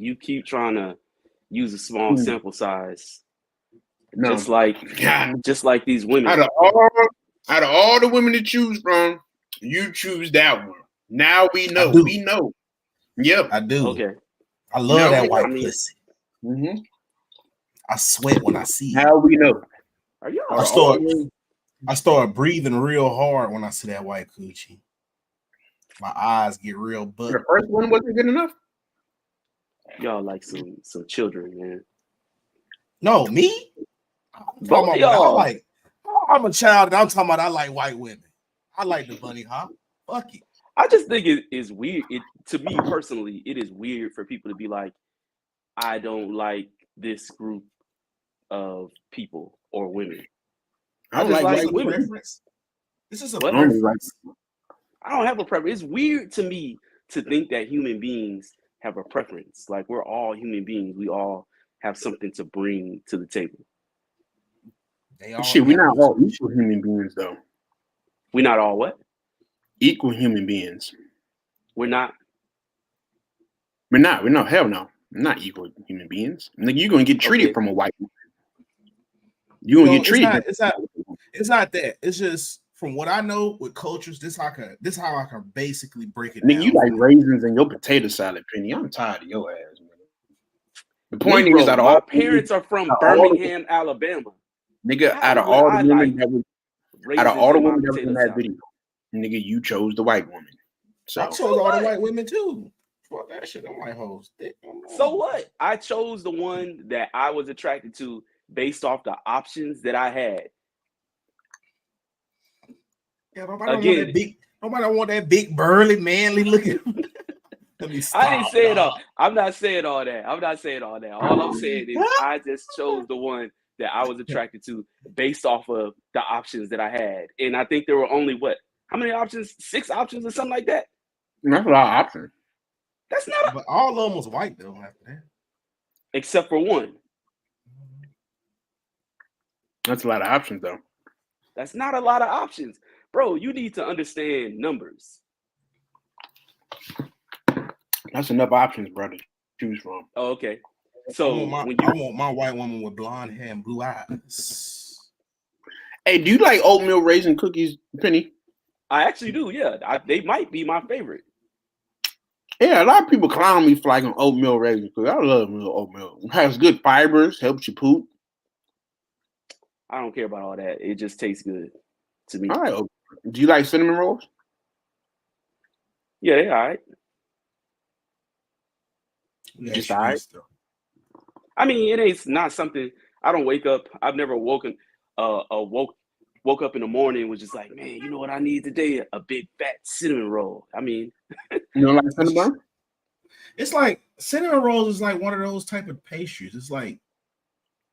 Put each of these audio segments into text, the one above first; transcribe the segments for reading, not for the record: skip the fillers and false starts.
you keep trying to use a small sample size, No. just like these women. Out of all the women to choose from, you choose that one. Now we know. We know. Yep, I do. Okay. I love that white pussy. Mm-hmm. I sweat when I see it. How we know? Are you? I start breathing real hard when I see that white coochie. My eyes get real butt. The first one wasn't good enough. Y'all like some children, man. No, me. Both of y'all. I'm a child, and I'm talking about I like white women. I like the bunny hop. Fuck it. I just think it is weird. To me personally, it is weird for people to be like, I don't like this group of people or women. I don't like women. Preference. This is a preference. I don't have a preference. It's weird to me to think that human beings have a preference. Like, we're all human beings. We all have something to bring to the table. Shit, we're not all equal human beings, though. We're not all what? Equal human beings. We're not. We're not. Hell no. We're not equal human beings. Like, you're gonna get treated from a white woman. You're gonna get treated. It's not that. It's just from what I know with cultures. This how I can basically break it down. Nigga, you like raisins in your potato salad, Penny. I'm tired of your ass, man. The point is that my parents are from Birmingham, Alabama. Nigga, out of all the women that was in that video, nigga, you chose the white woman. So I chose all the white women too. Fuck that shit. I'm white hoes. So what? I chose the one that I was attracted to based off the options that I had. Yeah, nobody want that big burly manly looking. I didn't say it all. I'm not saying all that. All I'm saying is I just chose the one that I was attracted to based off of the options that I had. And I think there were only how many options? 6 options or something like that? That's a lot of options. That's not but all of them was white though after that. Except for one. That's a lot of options though. That's not a lot of options. Bro, you need to understand numbers. That's enough options, bro, to choose from. Oh, okay. So I want my white woman with blonde hair and blue eyes. Hey, do you like oatmeal raisin cookies, Penny? I actually do, yeah. They might be my favorite. Yeah, a lot of people clown me for liking oatmeal raisin cookies. I love oatmeal. It has good fibers, helps you poop. I don't care about all that. It just tastes good to me. All right. Do you like cinnamon rolls? Yeah, they're all right. Just all right. I mean, it ain't not something. I don't wake up. I've never woke up in the morning and was just like, man, you know what I need today? A big fat cinnamon roll. I mean, you don't like cinnamon? It's like cinnamon rolls is like one of those type of pastries. It's like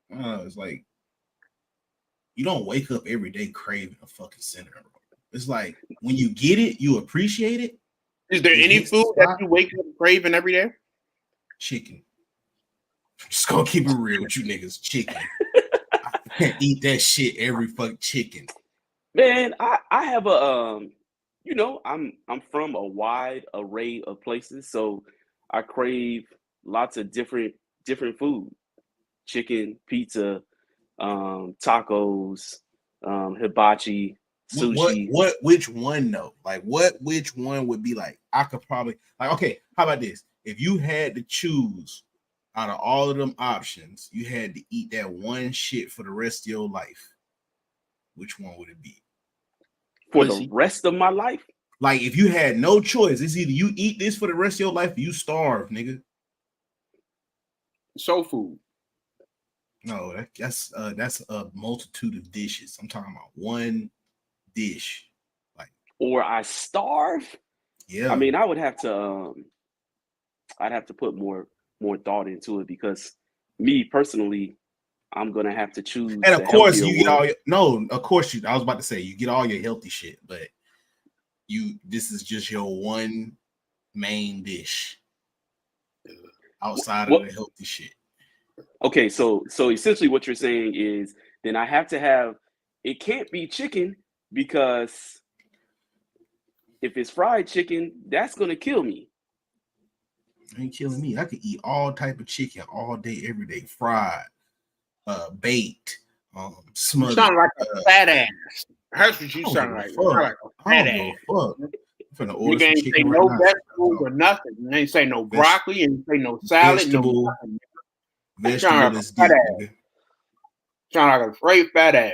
you don't wake up every day craving a fucking cinnamon roll. It's like when you get it, you appreciate it. Is there any food that you wake up craving every day? Chicken. Just gonna keep it real with you niggas. Chicken. I can't eat that shit every fucking chicken. Man, I have a I'm from a wide array of places, so I crave lots of different food. Chicken, pizza, tacos, hibachi, sushi. Which one though? Like which one would be like I could probably like okay, how about this? If you had to choose out of all of them options, you had to eat that one shit for the rest of your life, which one would it be? For the rest of my life? Like if you had no choice, it's either you eat this for the rest of your life or you starve, nigga. Soul food. No, that's a multitude of dishes. I'm talking about one dish. Like or I starve? Yeah. I mean, I would have to I'd have to put more thought into it because me personally, I'm gonna have to choose. And of course, you get all your of course I was about to say you get all your healthy shit, but this is just your one main dish outside of the healthy shit. Okay, so essentially what you're saying is then I have to have it can't be chicken because if it's fried chicken, that's gonna kill me. Ain't killing me. I could eat all type of chicken all day, every day, fried, baked, smothered. You sound like a fat ass. That's what you sound like. You sound like a fat ass. You ain't say no vegetables or nothing. You ain't say no broccoli and say no salad. Vegetable is fat ass. Sound like a straight fat ass.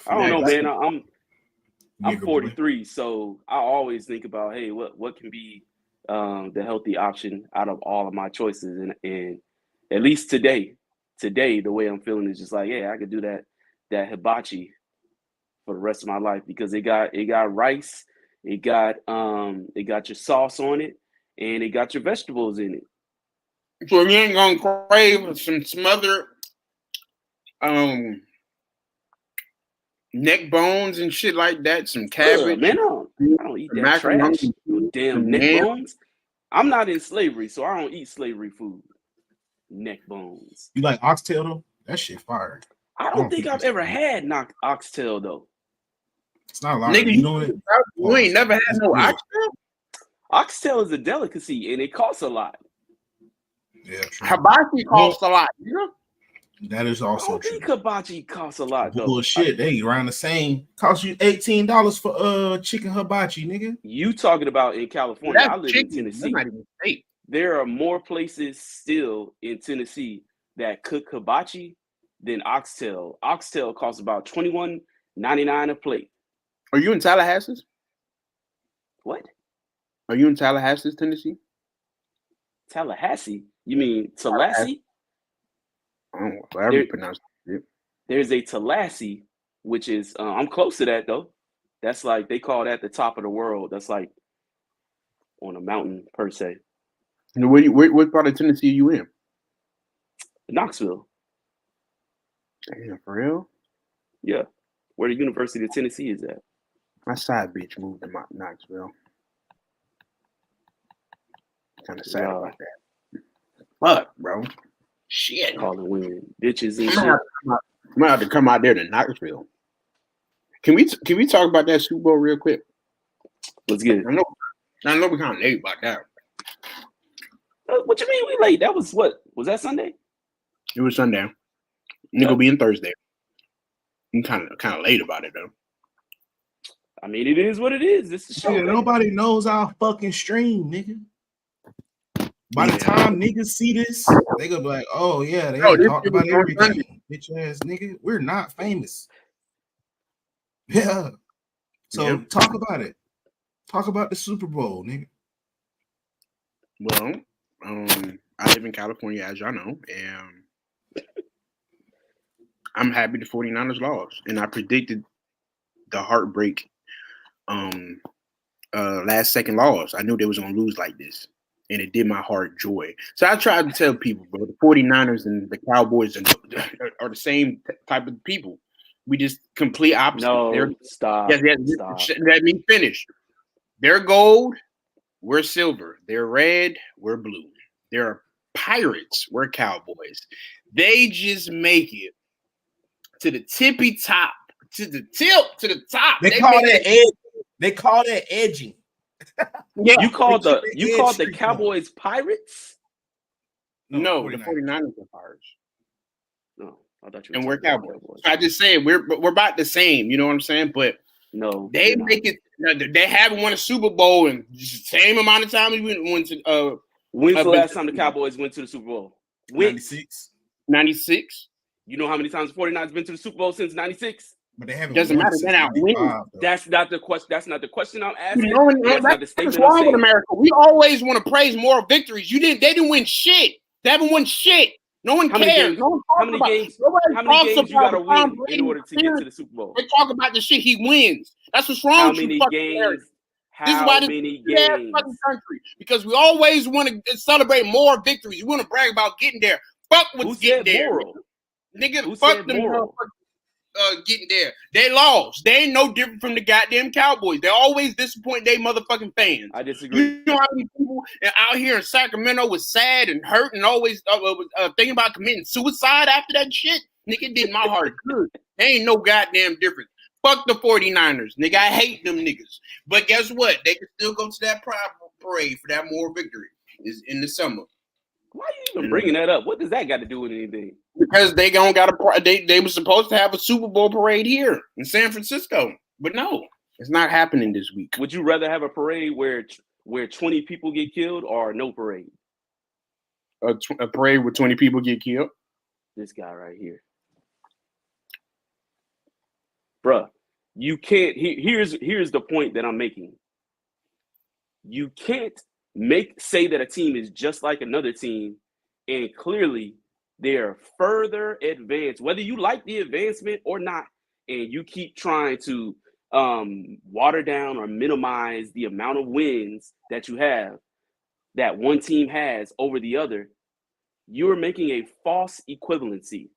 I don't know, man. I'm 43, so I always think about, hey, what can be the healthy option out of all of my choices, and at least today, the way I'm feeling is just like, yeah, I could do that hibachi for the rest of my life, because it got rice, it got your sauce on it, and it got your vegetables in it. So you ain't gonna crave some smothered neck bones and shit like that, some cabbage. Man, I don't eat that trash. Damn neck bones. I'm not in slavery, so I don't eat slavery food. Neck bones. You like oxtail though? That shit fire. I don't think I've ever had oxtail though. It's not a lot. Nigga, you ain't never had no oxtail? Oxtail is a delicacy and it costs a lot. Yeah, true. Hibachi costs a lot, you know? That is also true. Hibachi costs a lot though. Bullshit, they around the same. Cost you $18 for chicken hibachi, nigga. You talking about in California? I live in Tennessee. That's not even fake. There are more places still in Tennessee that cook hibachi than oxtail. Oxtail costs about $21.99 a plate. Are you in Tallahassee? What? Are you in Tallahassee, Tennessee? Tallahassee? You mean Tallahassee? I don't know how you pronounce it. There's a Tallahassee, which is I'm close to that though. That's like they call that the top of the world. That's like on a mountain per se. What part of Tennessee are you in? Knoxville. Damn, for real? Yeah. Where the University of Tennessee is at. My side bitch moved to Knoxville. Kind of sad about that. Fuck, bro. Shit. Calling women bitches and shit. I'm gonna have to come out there to Knoxville. Can we talk about that Super Bowl real quick? Let's get it. I know we're kind of late about that. What you mean we late? That was what? Was that Sunday? It was Sunday. Nigga being Thursday. I'm kind of late about it though. I mean, it is what it is. This is show. Nobody knows our fucking stream, nigga. By the time niggas see this, they gonna be like, "Oh yeah, they talked about everything." Bitch ass nigga, we're not famous. Yeah. So talk about it. Talk about the Super Bowl, nigga. Well, I live in California, as y'all know, and I'm happy the 49ers lost. And I predicted the heartbreak last second loss. I knew they was gonna lose like this. And it did my heart joy. So I tried to tell people, bro, the 49ers and the Cowboys are the same type of people. We just complete opposite. No, stop. Stop. Let me finish. They're gold, we're silver. They're red, we're blue. They're pirates, we're Cowboys. They just make it to the tippy top, to the top. They call that edge. They call that edging. Yeah, you called the Cowboys pirates? No, the 49ers are pirates. No, I thought you were. And we're Cowboys. I just saying we're about the same, you know what I'm saying? But no, they make it. They haven't won a Super Bowl in the same amount of time we went to. When's the last time the Cowboys went to the Super Bowl? 96. 96. You know how many times the 49ers been to the Super Bowl since 96? But they haven't. Doesn't matter. They're not winning. That's not the question. That's not the question I'm asking. That's wrong with America. We always want to praise more victories. They didn't win shit. They haven't won shit. No one cares. How many games you got to win in order to get to the Super Bowl? They talk about the shit he wins. That's what's wrong with you. How many games? Country, because we always want to celebrate more victories. We want to brag about getting there. Fuck what's getting there. Nigga, fuck them. Getting there. They lost. They ain't no different from the goddamn Cowboys. They always disappoint their motherfucking fans. I disagree. You know how many people out here in Sacramento was sad and hurt and always thinking about committing suicide after that shit? Nigga, did my heart good. They ain't no goddamn difference. Fuck the 49ers. Nigga, I hate them niggas. But guess what? They can still go to that pride parade for that more victory. is in the summer. Why are you even bringing that up? What does that got to do with anything? Because they don't got they were supposed to have a Super Bowl parade here in San Francisco, but no, it's not happening this week. Would you rather have a parade where 20 people get killed or no parade? A parade where 20 people get killed? This guy right here. Bruh, you can't. Here's the point that I'm making. You can't say that a team is just like another team, and clearly they are further advanced, whether you like the advancement or not, and you keep trying to water down or minimize the amount of wins that you have, that one team has over the other. You're making a false equivalency.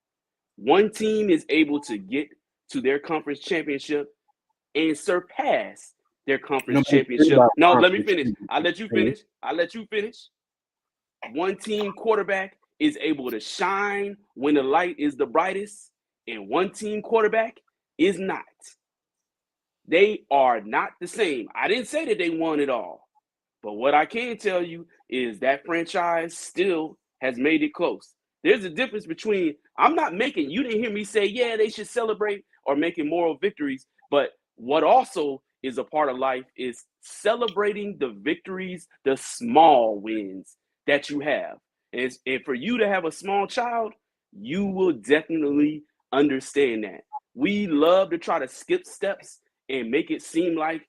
One team is able to get to their conference championship and surpass their conference championship. No, let me finish. I'll let you finish. One team quarterback is able to shine when the light is the brightest, and one team quarterback is not. They are not the same. I didn't say that they won it all, but what I can tell you is that franchise still has made it close. There's a difference between, you didn't hear me say, yeah, they should celebrate or making moral victories, but what also is a part of life is celebrating the victories, the small wins that you have. And for you to have a small child, you will definitely understand that. We love to try to skip steps and make it seem like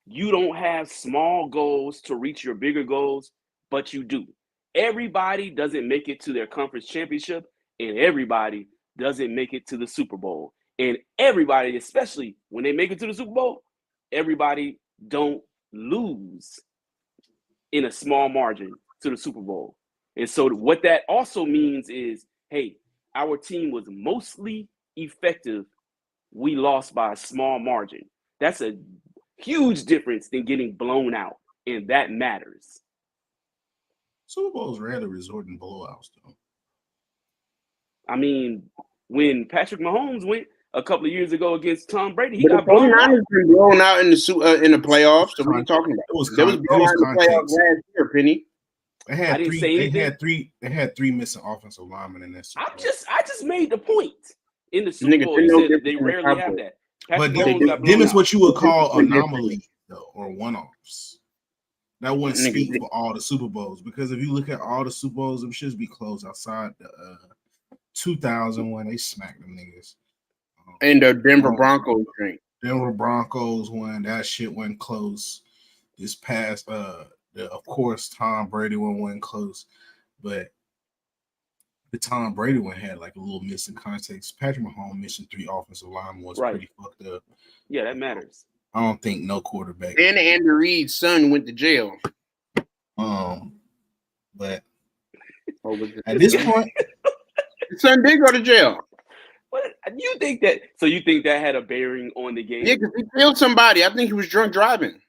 you don't have small goals to reach your bigger goals, but you do. Everybody doesn't make it to their conference championship, and everybody doesn't make it to the Super Bowl. And everybody, especially when they make it to the Super Bowl, everybody don't lose in a small margin to the Super Bowl. And so what that also means is, hey, our team was mostly effective. We lost by a small margin. That's a huge difference than getting blown out, and that matters. Super Bowls rarely resort in blowouts, though. I mean, when Patrick Mahomes went a couple of years ago against Tom Brady, he got blown out. Been blown out in the playoffs. So what are you talking about? It was blown out in the playoffs last year, Penny. They had three missing offensive linemen in this. I just made the point in the Super Bowl. You said that they rarely have that. But them is what you would call anomaly, though, or one-offs. That wouldn't speak for all the Super Bowls, because if you look at all the Super Bowls, them should be close outside the 2000 when they smacked them niggas. And the Denver Broncos drink. Denver Broncos when that shit went close. This past, of course, Tom Brady one went close, but the Tom Brady one had like a little missing context. Patrick Mahomes missing 3 offensive linemen was pretty fucked up. Yeah, that matters. I don't think no quarterback. And Andy Reid's son went to jail. But at this point, his son did go to jail. What you think that? So you think that had a bearing on the game? Yeah, because he killed somebody. I think he was drunk driving.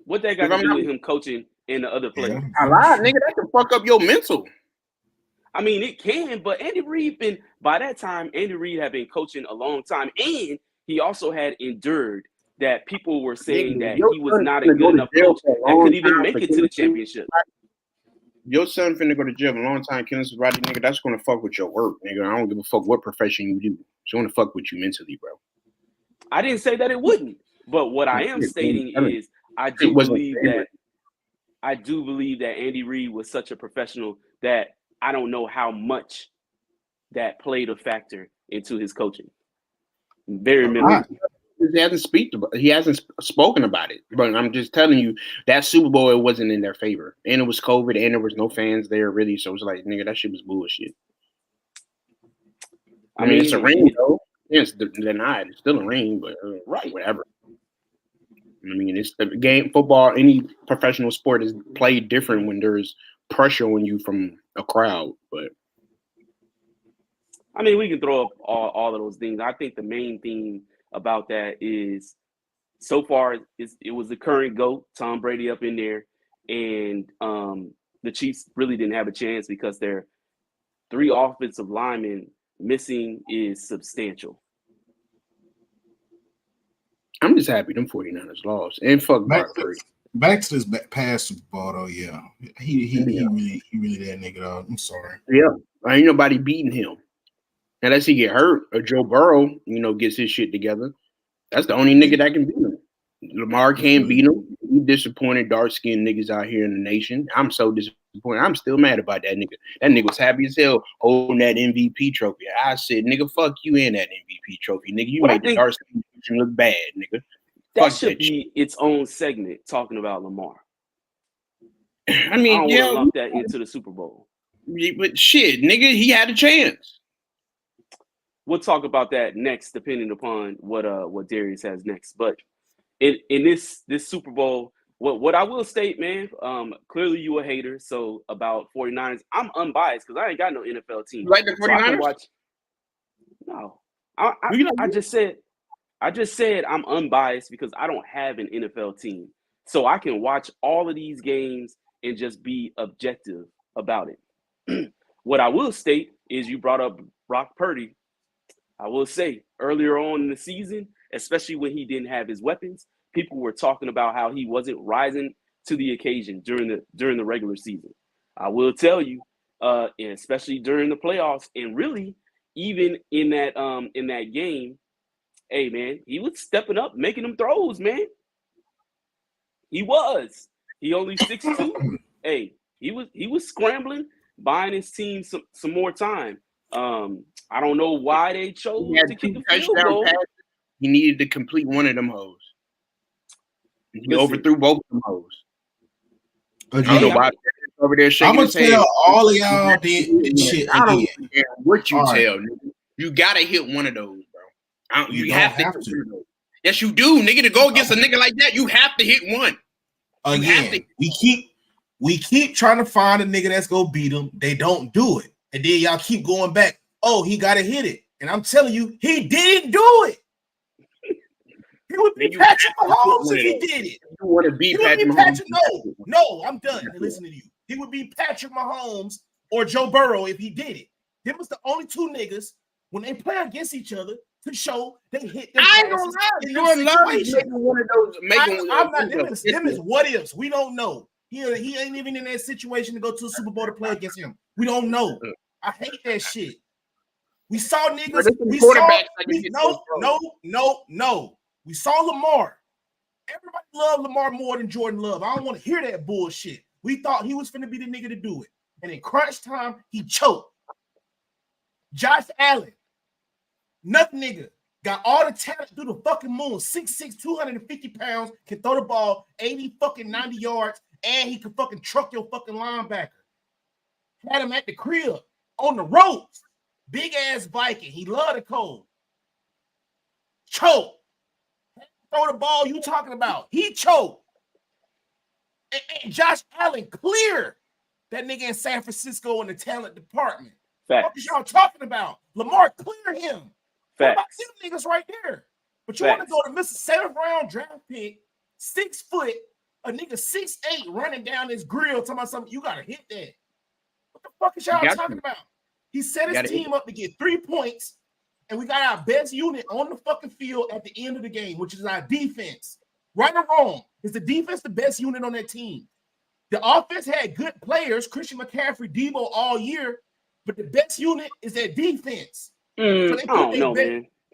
What that got to do with him coaching in the other players? A lot, nigga. That can fuck up your mental. I mean, it can, but Andy Reid by that time, Andy Reid had been coaching a long time, and he also had endured that people were saying that he was not a good enough coach that could even make it to the championship. Your son finna go to jail a long time killing somebody, nigga. That's gonna fuck with your work, nigga. I don't give a fuck what profession you do. It's gonna fuck with you mentally, bro. I didn't say that it wouldn't, but what I am stating is I do believe that Andy Reid was such a professional that I don't know how much that played a factor into his coaching. Very minimal. He hasn't spoken about it. But I'm just telling you, that Super Bowl, it wasn't in their favor. And it was COVID, and there was no fans there, really. So it was like, nigga, that shit was bullshit. I mean, it's a ring, though. Yeah, it's denied. It's still a ring, but whatever. I mean, it's the game. Football, any professional sport is played different when there's pressure on you from a crowd. But I mean, we can throw up all of those things. I think the main thing about that is, so far, it was the current GOAT, Tom Brady, up in there, and the Chiefs really didn't have a chance because their 3 offensive linemen missing is substantial. I'm just happy them 49ers lost. And fuck Brock Purdy. Back to this past Super Bowl though, yeah. He really that nigga though. I'm sorry. Yeah, ain't nobody beating him unless he get hurt or Joe Burrow, gets his shit together. That's the only nigga that can beat him. Lamar can't beat him. He disappointed dark skinned niggas out here in the nation. I'm so disappointed. I'm still mad about that nigga. That nigga was happy as hell holding that MVP trophy. I said, nigga, fuck you in that MVP trophy, nigga. You made the dark skinned nation look bad, nigga. That should be its own segment talking about Lamar. I mean, I don't want to lump that into the Super Bowl. But shit, nigga, he had a chance. We'll talk about that next, depending upon what Darius has next. But in this Super Bowl, what I will state, man, clearly you a hater. So about 49ers, I'm unbiased because I ain't got no NFL team. You like the 49ers? No, I just said I'm unbiased because I don't have an NFL team, so I can watch all of these games and just be objective about it. What I will state is you brought up Brock Purdy. I will say earlier on in the season, especially when he didn't have his weapons, people were talking about how he wasn't rising to the occasion during the regular season. I will tell you, and especially during the playoffs, and really even in that game, hey man, he was stepping up, making them throws, man. He was. He only 6'2". Hey, he was scrambling, buying his team some more time. I don't know why they chose to kick the field goal. He needed to complete one of them hoes. He overthrew both of them hoes. I don't know why over there shaking his head. I'm gonna tell all of y'all did shit I don't care what you tell, nigga. You gotta hit one of those, bro. You have to. Yes, you do, nigga. To go against a nigga like that, you have to hit one. Again, we keep trying to find a nigga that's gonna beat him. They don't do it, and then y'all keep going back. Oh, he gotta hit it, and I'm telling you, he didn't do it. He would be Patrick Mahomes if he did it. You want to beat Patrick Mahomes? No, I'm done listening to you. He would be Patrick Mahomes or Joe Burrow if he did it. Them was the only two niggas when they play against each other to show they hit them. I ain't gonna lie. You're making one of those. I'm not. Them is what ifs. We don't know. He ain't even in that situation to go to a Super Bowl to play against him. We don't know. I hate that shit. We saw niggas. No. We saw Lamar. Everybody loved Lamar more than Jordan Love. I don't want to hear that bullshit. We thought he was finna be the nigga to do it. And in crunch time, he choked. Josh Allen, nothing nigga, got all the talent through the fucking moon. 6'6", 250 pounds, can throw the ball 80 fucking 90 yards, and he can fucking truck your fucking linebacker. Had him at the crib, on the ropes. Big ass Viking. He loved the cold. Choke. Throw the ball you talking about. He choked. And Josh Allen clear that nigga in San Francisco in the talent department. Facts. What is y'all talking about? Lamar clear him. What about them niggas right there? But you want to go to miss a 7th round draft pick, 6 foot, a nigga 6'8" running down his grill talking about something. You gotta hit that. What the fuck is y'all talking about? He set his team up to get 3 points. And we got our best unit on the fucking field at the end of the game, which is our defense. Right or wrong, is the defense the best unit on that team? The offense had good players, Christian McCaffrey, Debo all year, but the best unit is their defense. So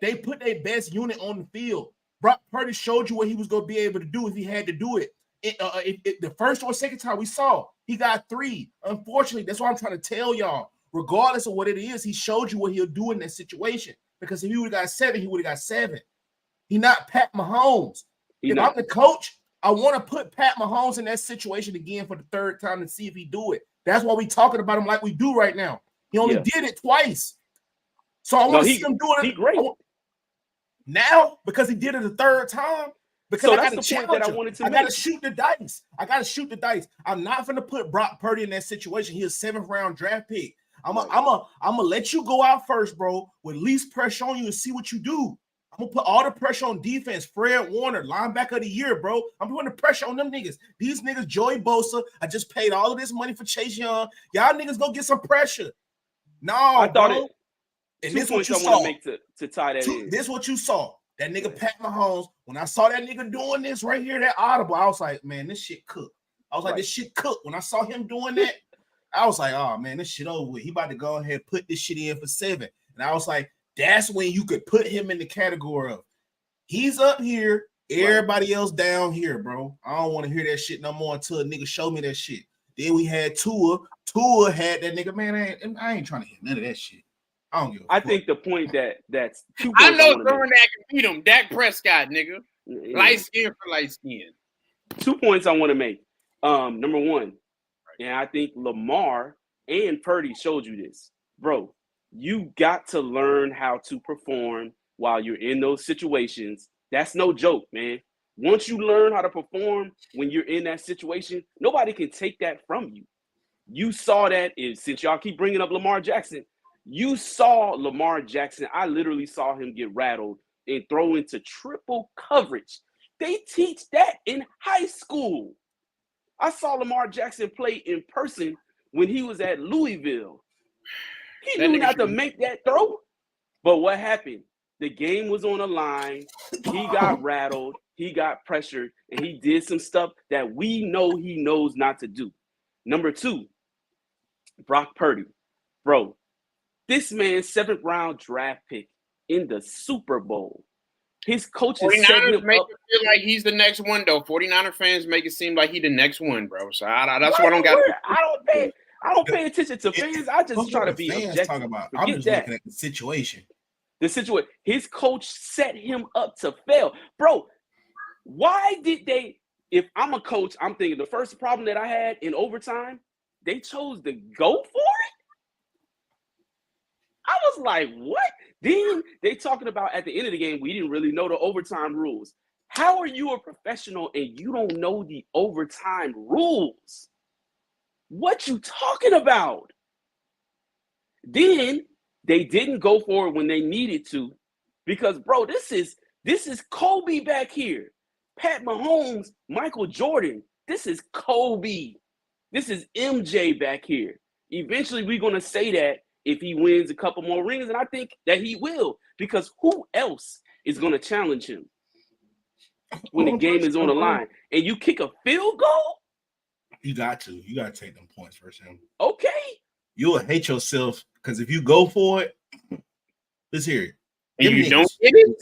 they put their best unit on the field. Brock Purdy showed you what he was going to be able to do if he had to do it. The first or second time we saw, he got 3. Unfortunately, that's what I'm trying to tell y'all. Regardless of what it is, he showed you what he'll do in that situation. Because if he would have got 7, he would have got 7. He's not Pat Mahomes. I'm the coach, I want to put Pat Mahomes in that situation again for the 3rd time to see if he do it. That's why we talking about him like we do right now. He only did it twice. So I want to see him do it. Great. Now, because he did it the 3rd time, because that's the point that I wanted to make. I got to shoot the dice. I'm not going to put Brock Purdy in that situation. He's a 7th round draft pick. I'm gonna let you go out first, bro, with least pressure on you and see what you do. I'm gonna put all the pressure on defense. Fred Warner, linebacker of the year, bro. I'm putting the pressure on them niggas. These niggas, Joey Bosa, I just paid all of this money for Chase Young. Y'all niggas go get some pressure. No, I thought it. And this is what I want to make to tie that in. This is what you saw. That nigga Pat Mahomes, when I saw that nigga doing this right here, that audible, I was like, man, this shit cooked. I was like, this shit cooked. When I saw him doing that, I was like, oh man, this shit over with. He about to go ahead and put this shit in for 7. And I was like, that's when you could put him in the category of he's up here, everybody else down here, bro. I don't want to hear that shit no more until a nigga show me that shit. Then we had Tua. Tua had that nigga, man. I ain't trying to hear none of that shit. I don't give a fuck. think the point that's 2 points I know someone that can beat him. Dak Prescott, nigga. Yeah. Light skin for light skin. 2 points I want to make. Number one, and I think Lamar and Purdy showed you this. Bro, you got to learn how to perform while you're in those situations. That's no joke, man. Once you learn how to perform when you're in that situation, nobody can take that from you. You saw that since y'all keep bringing up Lamar Jackson, you saw Lamar Jackson. I literally saw him get rattled and throw into triple coverage. They teach that in high school. I saw Lamar Jackson play in person when he was at Louisville. He knew not to make that throw. But what happened? The game was on the line. He got rattled. He got pressured. And he did some stuff that we know he knows not to do. Number 2, Brock Purdy. Bro, this man's 7th round draft pick in the Super Bowl. His coaches 49ers make it feel like he's the next one, though. 49er fans make it seem like he's the next one, bro. So that's what I don't got. I don't pay attention to fans. I just try to be objective. Talking about. I'm just looking at the situation. His coach set him up to fail. Bro, why did they? If I'm a coach, I'm thinking the first problem that I had in overtime, they chose to go for it. I was like, what? Then they talking about at the end of the game, we didn't really know the overtime rules. How are you a professional and you don't know the overtime rules? What you talking about? Then they didn't go for it when they needed to because, bro, this is Kobe back here. Pat Mahomes, Michael Jordan. This is Kobe. This is MJ back here. Eventually, we're going to say that if he wins a couple more rings, and I think that he will, because who else is going to challenge him when the game is on the line? And you kick a field goal? You got to take them points first. Okay. You'll hate yourself because if you go for it, let's hear it. And you don't get it?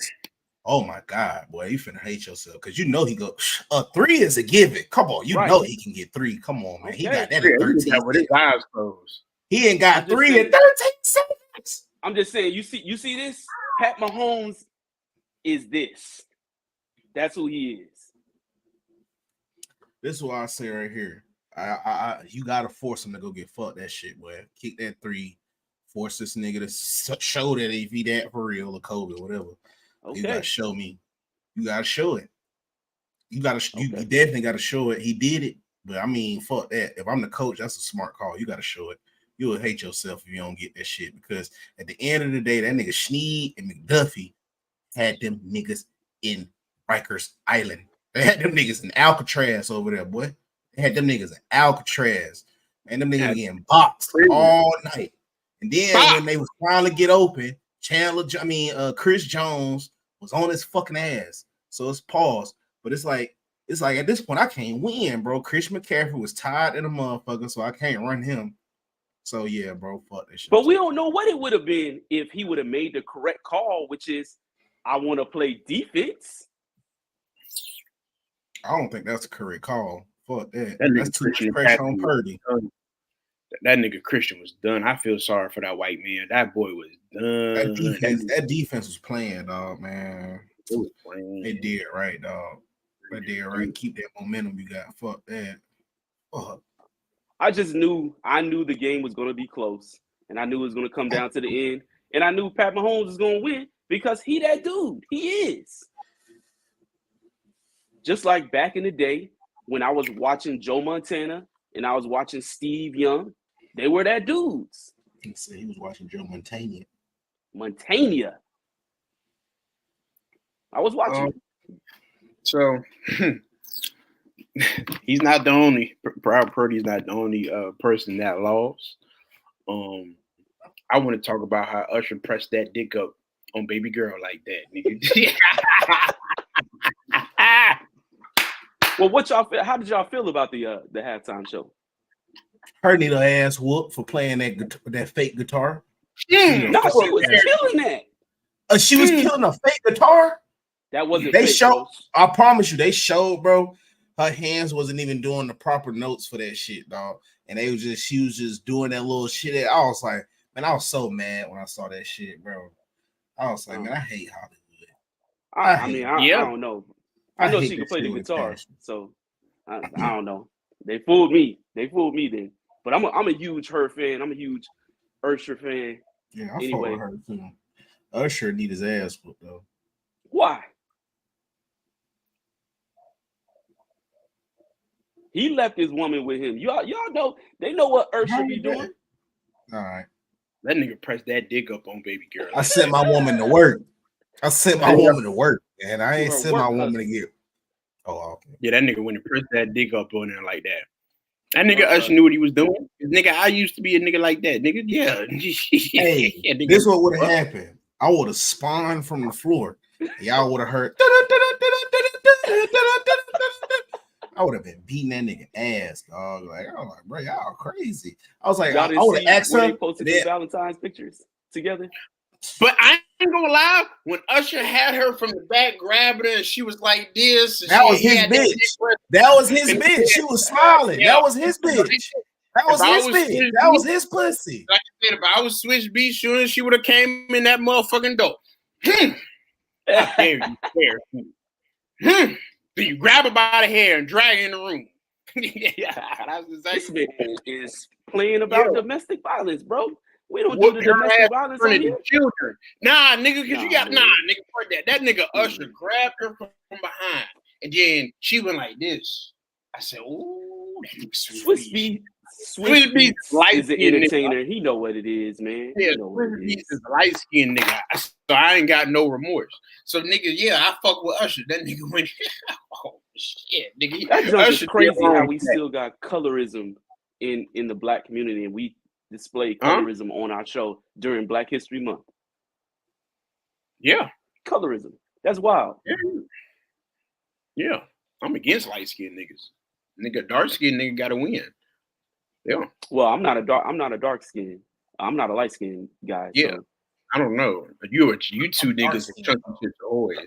Oh my God, boy, you finna hate yourself because you know he go a 3 is a given. Come on, you know he can get 3. Come on, man. He got that at 13. With his eyes closed. He ain't got 3 in 13 seconds. I'm just saying, you see this? Pat Mahomes is this. That's who he is. This is what I say right here. You gotta force him to go get fucked that shit, boy. Kick that 3. Force this nigga to show that if he that for real or Kobe or whatever. Okay. You gotta show me. You gotta show it. You definitely gotta show it. He did it, but I mean, fuck that. If I'm the coach, that's a smart call. You gotta show it. You will hate yourself if you don't get that shit because at the end of the day, that nigga Snead and McDuffie had them niggas in Rikers Island. They had them niggas in Alcatraz over there, boy. They had them niggas in Alcatraz. And them niggas getting boxed all night. And then when they was finally get open, Chris Jones was on his fucking ass. So it's paused. But it's like at this point, I can't win, bro. Chris McCaffrey was tired of the motherfucker, so I can't run him. So yeah, bro, fuck that shit. But we don't know what it would have been if he would have made the correct call, which is I want to play defense. I don't think that's a correct call. Fuck that. That's too much pressure on Purdy. That nigga Christian was done. I feel sorry for that white man. That boy was done. That defense was playing, dog, man. It was playing. They did right, dog. They did right. Keep that momentum you got. Fuck that. Fuck. I knew the game was going to be close, and I knew it was going to come down to the end, and I knew Pat Mahomes was going to win because he that dude. He is. Just like back in the day when I was watching Joe Montana and I was watching Steve Young, they were that dudes. He said he was watching Joe Montana. I was watching. So he's not the only. Purdy's not the only person that lost. I want to talk about how Usher pressed that dick up on baby girl like that, nigga. Well, what y'all feel? How did y'all feel about the halftime show? Her need her ass whooped for playing that fake guitar. No, she was killing that. She was killing a fake guitar. That wasn't. They fake, showed. bro. I promise you, they showed, bro. Her hands wasn't even doing the proper notes for that shit, dog. And she was just doing that little shit. I was like, man, I was so mad when I saw that shit, bro. I was like, man, I hate Hollywood. I don't know. I know she can play the guitar, so I don't know. They fooled me. They fooled me then. But I'm a huge her fan. I'm a huge Usher fan. Yeah, I follow her too. Usher need his ass whooped though. Why? He left his woman with him. Y'all know they know what Usher be doing. All right. That nigga pressed that dick up on baby girl. I sent my woman to work. And I ain't sent my woman to get. Oh, okay. Yeah, that nigga went and pressed that dick up on there like that. That nigga Usher knew what he was doing. Nigga, I used to be a nigga like that. Nigga, yeah. Hey, nigga, this what would have happened. I would have spawned from the floor. Y'all would have heard. I would have been beating that nigga ass, dog. Like, I was like, bro, y'all crazy. I was like, I would have asked her. They posted the Valentine's pictures together. But I ain't gonna lie, when Usher had her from the back, grabbing her, and she was like this. That was his bitch. That was his bitch. She was smiling. That was his bitch. That was his bitch. That was his pussy. Like I said, if I was Switch B, sure she would have came in that motherfucking door. So you grab her by the hair and drag her in the room. This man is playing about domestic violence, bro. We don't do the domestic violence on here. Children. Nah, nigga, because you got nigga, fuck that. That nigga Usher grabbed her from behind, and then she went like this. I said, "Ooh, Swiss B is an entertainer. He know what it is, man. Yeah, Swiss B is a light skinned nigga, so I ain't got no remorse. So nigga, yeah, I fuck with Usher. That nigga went, oh shit, nigga. That's crazy how we still got colorism in the black community, and we display colorism on our show during Black History Month. Yeah, colorism. That's wild. Yeah, I'm against light skinned niggas. Nigga, dark skinned nigga gotta win. Yeah. Well, I'm not a dark skin. I'm not a light skinned guy. Yeah. So. I don't know. You two niggas are chunky shit always.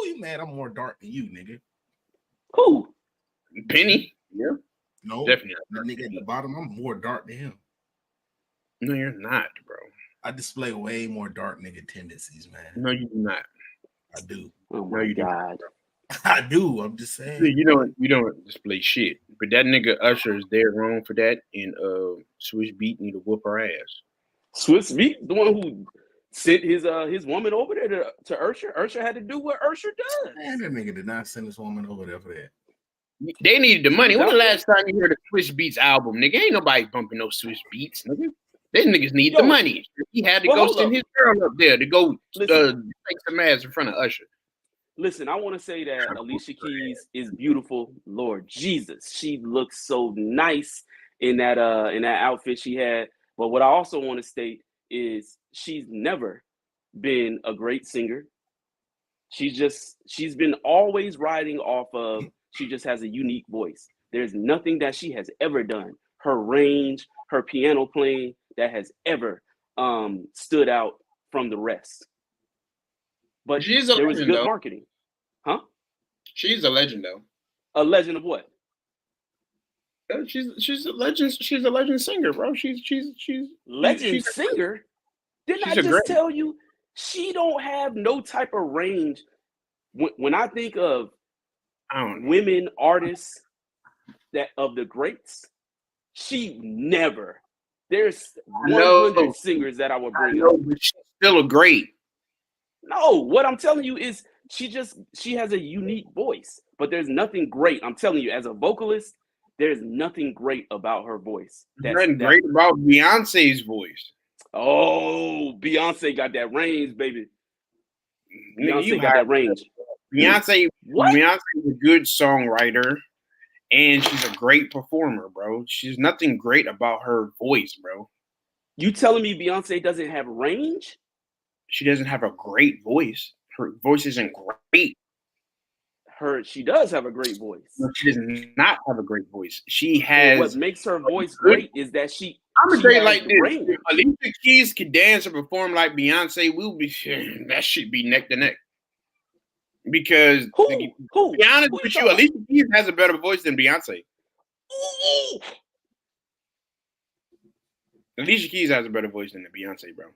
You mad? I'm more dark than you, nigga. Who? Penny. Yeah. No, definitely. That nigga at the bottom, I'm more dark than him. No, you're not, bro. I display way more dark nigga tendencies, man. No, you do not. I do. Oh my God. I do. I'm just saying. You don't display shit. But that nigga Usher is dead wrong for that, and Swiss Beat need to whoop her ass. Swiss Beat, the one who sent his woman over there to Usher. Usher had to do what Usher does. Man, that nigga did not send his woman over there for that. They needed the money. When the last time you heard a Swiss Beats album, nigga? Ain't nobody bumping no Swiss Beats, nigga. These niggas need the money. He had to go send his girl up there to go take some ass in front of Usher. Listen, I want to say that Alicia Keys is beautiful. Lord Jesus, she looks so nice in that outfit she had. But what I also want to state is she's never been a great singer. She's been always riding off of. She just has a unique voice. There's nothing that she has ever done. Her range, her piano playing, that has ever stood out from the rest. But there was good marketing. Huh? She's a legend, though. A legend of what? She's a legend. She's a legend singer, bro. She's legend singer. Didn't I just tell you she don't have no type of range? When I think of women artists that of the greats, she never. There's 100 singers that I would bring up. But she's still a great. No, what I'm telling you is she has a unique voice, but there's nothing great. I'm telling you, as a vocalist, there's nothing great about her voice. There's nothing great about Beyonce's voice. Oh, Beyonce got that range, baby. Beyonce got that range. Beyonce is a good songwriter, and she's a great performer, bro. She's nothing great about her voice, bro. You telling me Beyonce doesn't have range? She doesn't have a great voice. Her voice isn't great. She does have a great voice. No, she does not have a great voice. She has. And what makes her voice great is that she. I'm gonna say like this: range. if Alicia Keys could dance or perform like Beyonce, we'll be that should be neck to neck. Because who? To be honest with you, Alicia Keys has a better voice than Beyonce. Ooh. Alicia Keys has a better voice than the Beyonce, bro.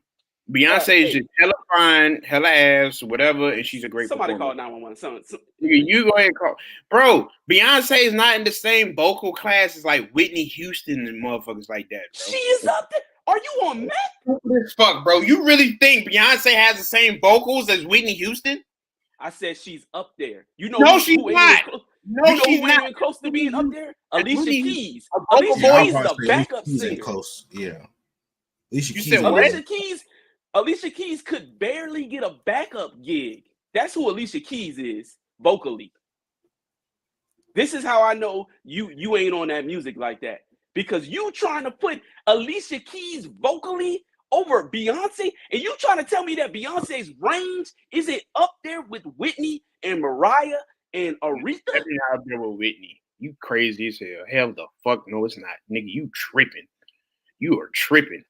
Beyonce is just hella fine, hella ass, whatever, and she's a great Somebody performer. call 911. You go ahead and call. Bro, Beyonce is not in the same vocal class as like Whitney Houston and motherfuckers like that, bro. She is up there. Are you on meth? Fuck, bro. You really think Beyonce has the same vocals as Whitney Houston? I said she's up there. You know no, she's not. No, she's not even close to being up there. Alicia Keys. Alicia Keys is the backup singer. Close. Yeah. Alicia Keys could barely get a backup gig. That's who Alicia Keys is vocally. This is how I know you ain't on that music like that. Because you trying to put Alicia Keys vocally over Beyonce, and you trying to tell me that Beyonce's range isn't up there with Whitney and Mariah and Aretha? Definitely out there with Whitney. You crazy as hell. Hell the fuck no, it's not. Nigga, you tripping. You are tripping.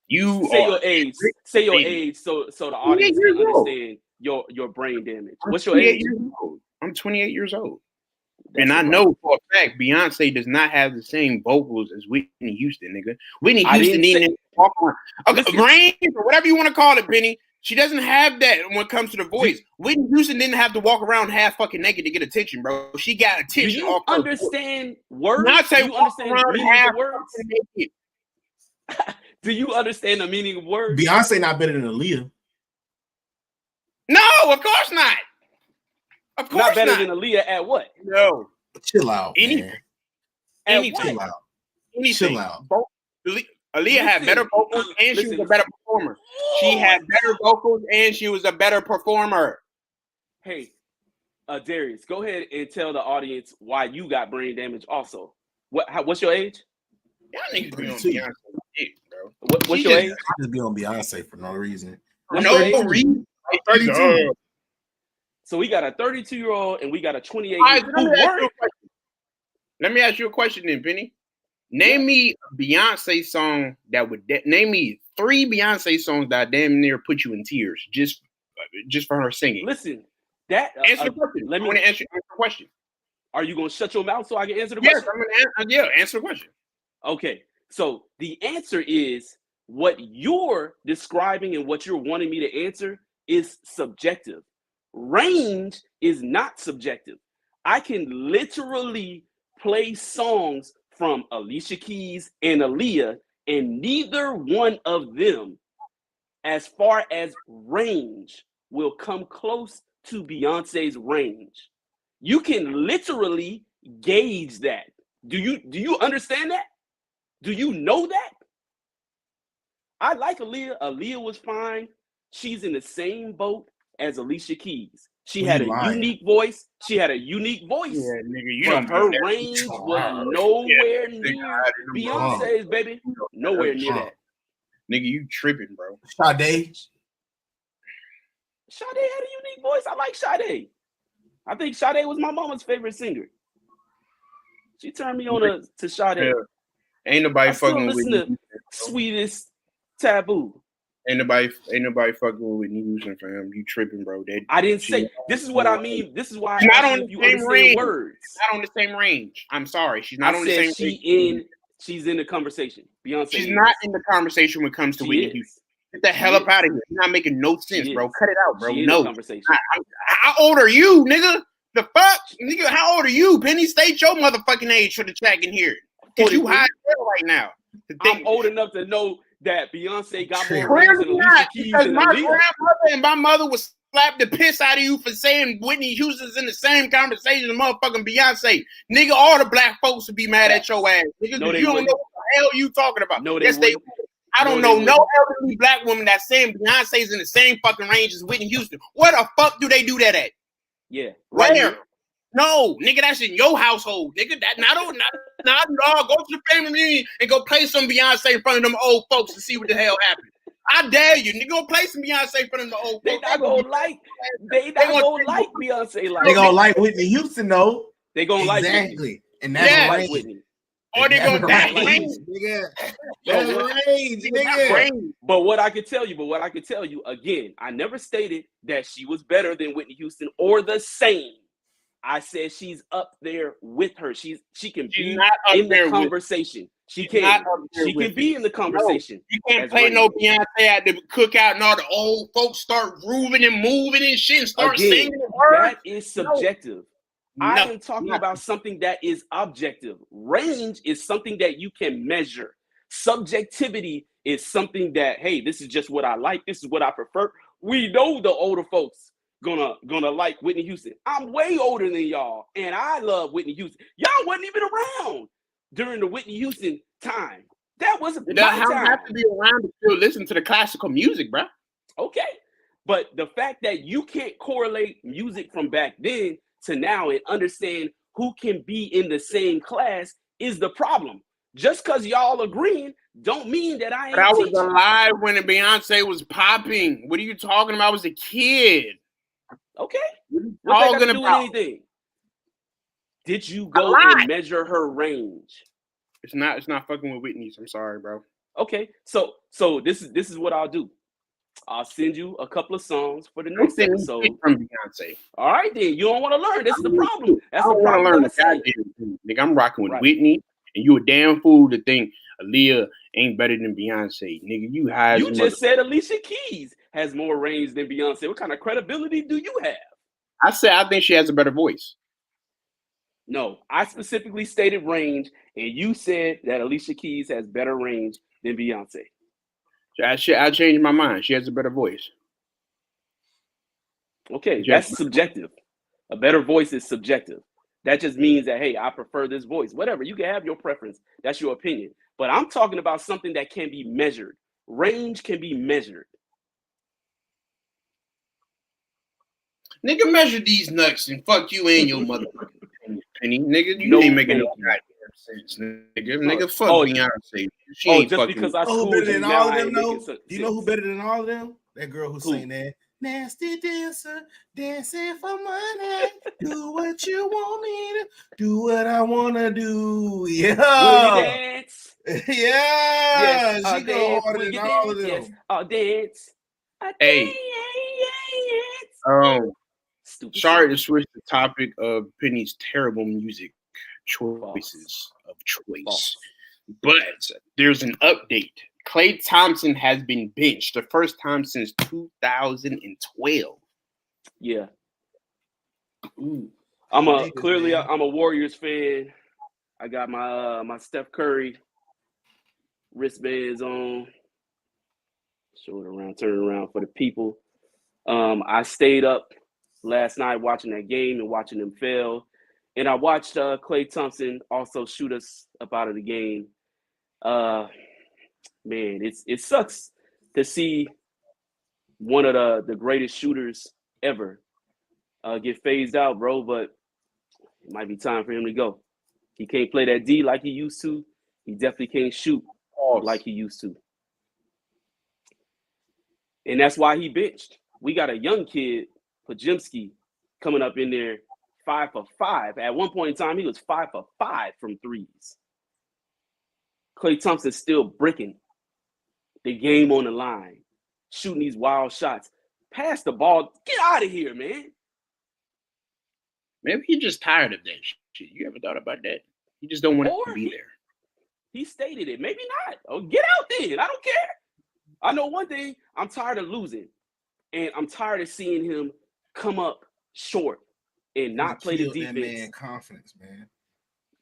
You say your age. Say your age so the audience can understand your brain damage. What's your age? I'm 28 years old. And I know for a fact Beyonce does not have the same vocals as Whitney Houston, nigga. Whitney Houston didn't walk around. Okay, range or whatever you want to call it, Penny. She doesn't have that when it comes to the voice. Whitney Houston didn't have to walk around half fucking naked to get attention, bro. She got attention. Do you understand words? Do you understand the meaning of words? Do you understand the meaning of words? Beyonce not better than Aaliyah. No, of course not. Of course not better than Aaliyah at what? No. Chill out. Anything. Chill out. Anything. Chill out. Aaliyah had better vocals and she was a better performer. She had better vocals and she was a better performer. Hey, Darius, go ahead and tell the audience why you got brain damage also. What's your age? Y'all niggas be on Beyonce, bro. What's your age? I just be on Beyonce for no reason. No reason. 32. So we got a 32-year-old and we got a 28-year-old. Let me ask you a question then, Penny. Name me a Beyonce song that would name me 3 Beyonce songs that damn near put you in tears just for her singing. Listen, that answer the question. I want to answer the question. Are you gonna shut your mouth so I can answer the question? Yes, I'm gonna answer the question. Okay, so the answer is what you're describing and what you're wanting me to answer is subjective. Range is not subjective. I can literally play songs from Alicia Keys and Aaliyah, and neither one of them, as far as range, will come close to Beyonce's range. You can literally gauge that. Do you understand that? Do you know that? I like Aaliyah. Aaliyah was fine. She's in the same boat as Alicia Keys. She had a unique voice. Yeah, nigga, but her range was nowhere near Beyonce's, baby. Nowhere near that. Nigga, you tripping, bro. Sade had a unique voice. I like Sade. I think Sade was my mama's favorite singer. She turned me on to Sade. Yeah. Ain't nobody fucking with the Sweetest Taboo. Ain't nobody fucking with Whitney Houston, fam. You tripping, bro. I didn't say. This is what I mean. This is why she's not on the same range. Words. Not on the same range. I'm sorry. She's not on the same range. She's in the conversation. Beyonce. She's not in the conversation when it comes to Whitney Houston. Get the hell up out of here. You're not making no sense, bro. Cut it out, bro. No. How old are you, nigga? The fuck? Nigga, how old are you? Penny, state your motherfucking age for the chat in here. Because you high as hell right now. I'm old enough to know that Beyonce got more range than Alicia Keys because my grandmother and my mother would slap the piss out of you for saying Whitney Houston's in the same conversation as motherfucking Beyonce. Nigga, all the black folks would be mad at your ass. Nigga, no, you don't know what the hell you talking about. No, yes, they would. I don't know no elderly black woman that's saying Beyonce's in the same fucking range as Whitney Houston. Where the fuck do they do that at? Yeah. Right here. No, nigga, that's in your household, nigga. That not go to the family reunion and go play some Beyonce in front of them old folks to see what the hell happened. I dare you. Nigga, go play some Beyonce for them the old They folks. not gonna like. They not gonna like Beyonce. Like they gonna like Whitney Houston though. They gonna like Whitney. Exactly, and that's Yeah. Like Whitney. Or they gonna that's like range, nigga. That's range, nigga. But what I could tell you, again, I never stated that she was better than Whitney Houston or the same. I said she's up there with her. She can be in the conversation. She can be in the conversation. You can't play no Beyonce at the cookout and all the old folks start grooving and moving and shit and start singing the words. That is subjective. I am talking about something that is objective. Range is something that you can measure. Subjectivity is something that, hey, this is just what I like. This is what I prefer. We know the older folks gonna like Whitney Houston. I'm way older than y'all, and I love Whitney Houston. Y'all wasn't even around during the Whitney Houston time. That wasn't my time. You have to be around to still listen to the classical music, bro. Okay, but the fact that you can't correlate music from back then to now and understand who can be in the same class is the problem. Just because y'all agreeing don't mean that I ain't. But I was alive when Beyonce was popping. What are you talking about? I was a kid. Okay. What they got to do with anything? Did you go and measure her range? It's not fucking with Whitney's. I'm sorry, bro. Okay. So this is what I'll do. I'll send you a couple of songs for the next episode from Beyonce. All right, then you don't want to learn. This is the problem. That's the problem. I don't want to learn. Nigga, I'm rocking with Whitney, and you a damn fool to think Aaliyah ain't better than Beyonce. Nigga, you high. You just said Alicia Keys has more range than Beyonce. What kind of credibility do you have? I said I think she has a better voice. No, I specifically stated range, and you said that Alicia Keys has better range than Beyonce. I changed my mind. She has a better voice. Okay, that's subjective. A better voice is subjective. That just means that, hey, I prefer this voice. Whatever, you can have your preference. That's your opinion. But I'm talking about something that can be measured. Range can be measured. Nigga, measure these nuts and fuck you and your motherfucking penny. Nigga, you ain't making no goddamn sense, nigga. Nigga, fuck Beyonce. She ain't just fucking. Because I schooled better than all of them, though? Do you know who better than all of them? That girl who sang that. Nasty dancer, dancing for money. Do what you want me to do, what I want to do. Yeah. Dance. Yeah. Yes, she go harder than all of them. Yes. I'll dance. Hey. Stupid. Sorry to switch the topic of Penny's terrible music choices of choice. But there's an update. Klay Thompson has been benched the first time since 2012. Yeah. I'm a Warriors fan. I got my Steph Curry wristbands on. Show it around, turn it around for the people. I stayed up last night watching that game and watching them fail. And I watched Klay Thompson also shoot us up out of the game. Man, it sucks to see one of the greatest shooters ever get phased out, bro. But it might be time for him to go. He can't play that D like he used to. He definitely can't shoot like he used to. And that's why he benched. We got a young kid, Pajemski, coming up in there 5 for 5. At one point in time, he was 5 for 5 from threes. Klay Thompson's still bricking. The game on the line, shooting these wild shots. Pass the ball. Get out of here, man. Maybe he's just tired of that shit. You ever thought about that? He just don't want to be there. He stated it. Maybe not. Oh, get out then. I don't care. I know one thing. I'm tired of losing. And I'm tired of seeing him come up short and not play the defense. That man confidence, man.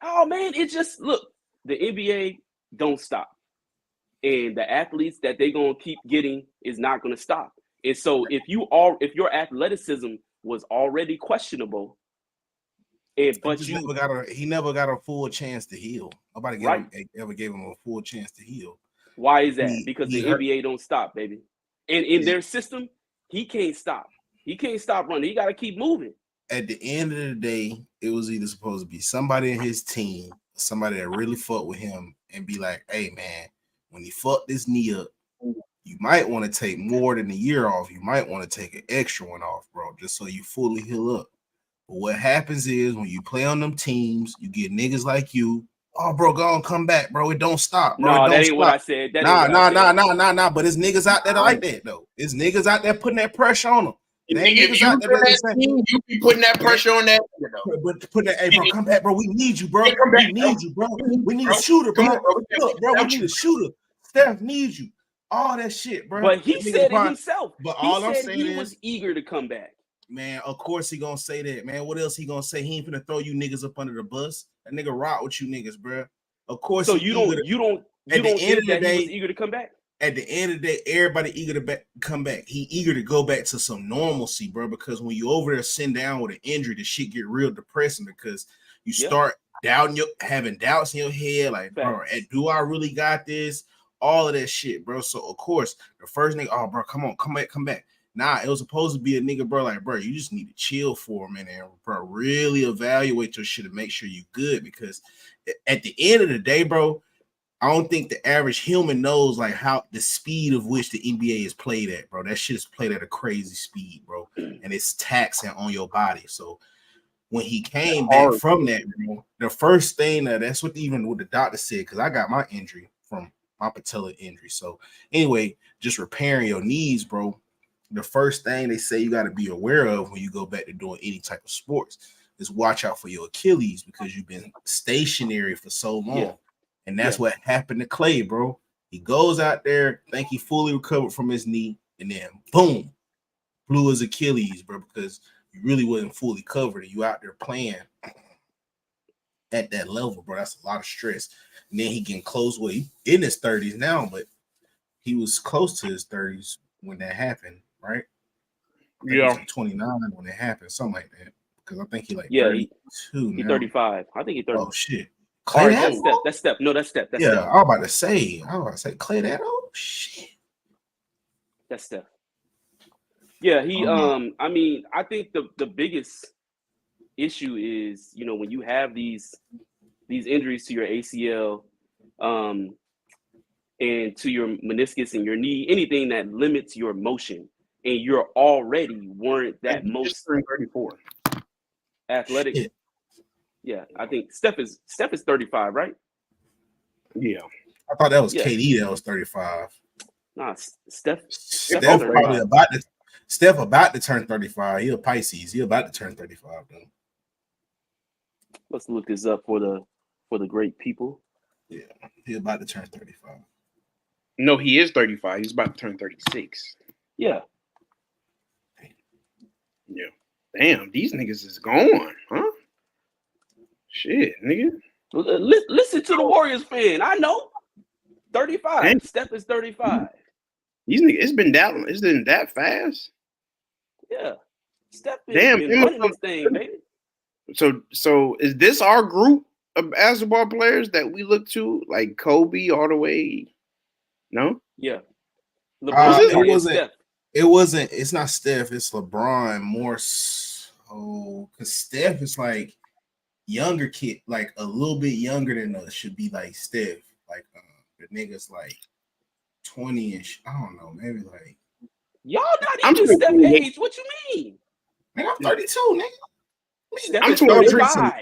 Oh, man. It just, look, the NBA don't stop. And the athletes that they're going to keep getting is not going to stop. And so if your athleticism was already questionable, he never got a full chance to heal. Nobody ever gave him a full chance to heal. Why is that? Because the NBA don't stop, baby. And in their system, he can't stop. He can't stop running. He got to keep moving. At the end of the day, it was either supposed to be somebody in his team, somebody that really fucked with him and be like, hey, man, when he fucked this knee up, you might want to take more than a year off. You might want to take an extra one off, bro, just so you fully heal up. But what happens is when you play on them teams, you get niggas like you. Oh, bro, go on, come back, bro. It don't stop, bro. No, It that don't ain't what I stop. said. That ain't Nah. what I said. But it's niggas out there like that, though. It's niggas out there putting that pressure on them. If you out there that team, you be putting that pressure on that. But put that, hey, bro, come back, bro. We need you, bro. We need you, bro. We need a shooter, bro. Look, bro, we need a shooter. Steph needs you. All that shit, bro. But he said it himself. But all I'm saying he is, was eager to come back. Man, of course he gonna say that, man. What else he gonna say? He ain't finna throw you niggas up under the bus. That nigga rock with you niggas, bro. Of course. So you don't think that he was eager to come back? At the end of the day, everybody eager to come back. He eager to go back to some normalcy, bro. Because when you over there sitting down with an injury, the shit get real depressing because you start having doubts in your head, like, bro, do I really got this? All of that shit, bro. So of course, the first nigga, oh, bro, come on, come back. Nah, it was supposed to be a nigga, bro. Like, bro, you just need to chill for a minute and, bro, really evaluate your shit and make sure you good. Because at the end of the day, bro, I don't think the average human knows like how the speed of which the NBA is played at, bro. That shit is played at a crazy speed, bro, and it's taxing on your body. So when he came back from that, bro, the first thing that's what the doctor said, because I got my injury from my patella injury. So anyway, just repairing your knees, bro. The first thing they say you got to be aware of when you go back to doing any type of sports is watch out for your Achilles because you've been stationary for so long. Yeah. And that's what happened to Clay, bro. He goes out there, think he fully recovered from his knee, and then boom, blew his Achilles, bro, because you really wasn't fully covered and you out there playing at that level, bro. That's a lot of stress. And then he getting close. Well, he in his 30s now, but he was close to his 30s when that happened, right? He was like 29 when it happened, something like that. Because I think he 32 he's 35. I think he's 30. Oh shit. Clay, that's Steph. No, that's Steph. I was about to say Clay that. Oh shit. That's Steph. Yeah, he I mean, I think the biggest issue is, you know, when you have these injuries to your ACL, and to your meniscus and your knee, anything that limits your motion, and you're already weren't that most 34 athletic. Shit. Yeah, I think Steph is 35, right? Yeah, I thought that was KD that was 35. Nah, Steph probably about to turn 35. He a Pisces. He about to turn 35 though. Let's look this up for the great people. Yeah, he about to turn 35. No, he is 35. He's about to turn 36. Yeah. Yeah. Damn, these niggas is gone, huh? Shit, nigga. Listen to the Warriors fan. I know. 35. Damn. Steph is 35. These niggas, it's been that fast? Yeah. Steph been running this thing, baby. So is this our group of basketball players that we look to, like Kobe all the way? No? Yeah. It wasn't. It's not Steph. It's LeBron more so because Steph is like younger kid, like a little bit younger than us. Should be like Steph. Like the niggas like 20ish. I don't know. Maybe like y'all not even Steph age. What you mean? Man, I'm 32, nigga. Steph 25.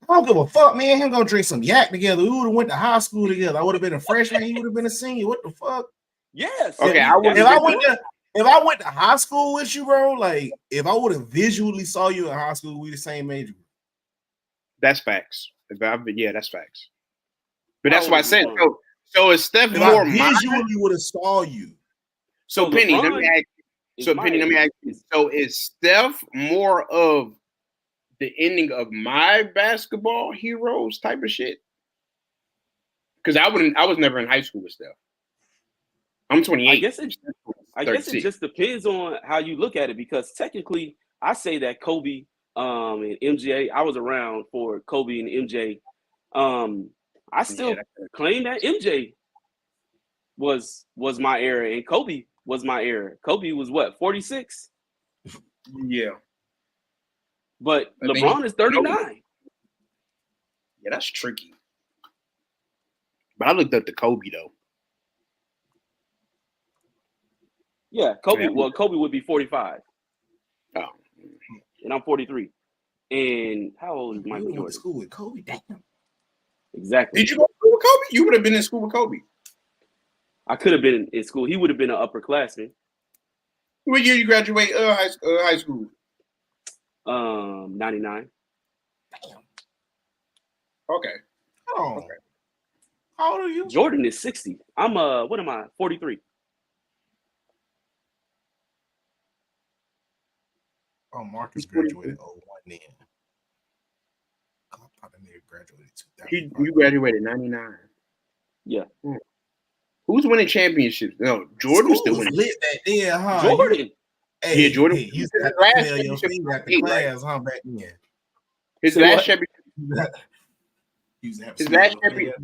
I don't give a fuck, man. Him gonna drink some yak together. We would have went to high school together. I would have been a freshman. He would have been a senior. What the fuck? Yes. Okay. If I went to high school with you, bro, like if I would have visually saw you in high school, we the same age. That's facts. Yeah, that's facts. But that's why I said so. Is Steph if more? I visually would have saw you. So Penny, let me ask you. So is Steph more of the ending of my basketball heroes type of shit? Because I was never in high school with Steph. I'm 28. I guess it just depends on how you look at it, because technically I say that Kobe and MJ, I was around for Kobe and MJ. I still claim that MJ was my era and Kobe was my era. Kobe was what, 46? Yeah. But LeBron is 39. Yeah, that's tricky. But I looked up to Kobe though. Yeah, Kobe. Well, Kobe would be 45. Oh. And I'm 43. And how old is Michael Jordan? You went to school with Kobe. Damn. Exactly. Did you go to school with Kobe? You would have been in school with Kobe. I could have been in school. He would have been an upperclassman. What year you graduate high school? 99. Damn. Okay. Oh. Okay. How old are you? Jordan is 60. I'm what am I? 43. Oh, Marcus graduated 01 then. I probably maybe graduated 2000. You graduated 99. Yeah. Who's winning championships? No, Jordan was still winning. Lit back then, huh? Jordan. Hey, Jordan. Hey, you got to tell your feet at the class, huh? Back then. His last championship.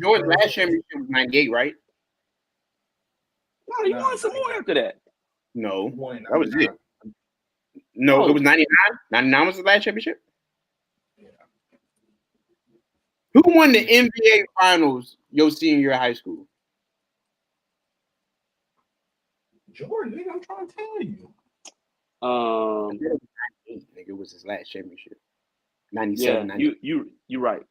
Jordan's last championship was 98, right? No, he won some more after that. No, that was it. No, it was 99. 99 was the last championship. Yeah. Who won the NBA Finals your senior year of high school? Jordan, nigga, I'm trying to tell you. 98, nigga, it was his last championship. 97. Yeah, you're right.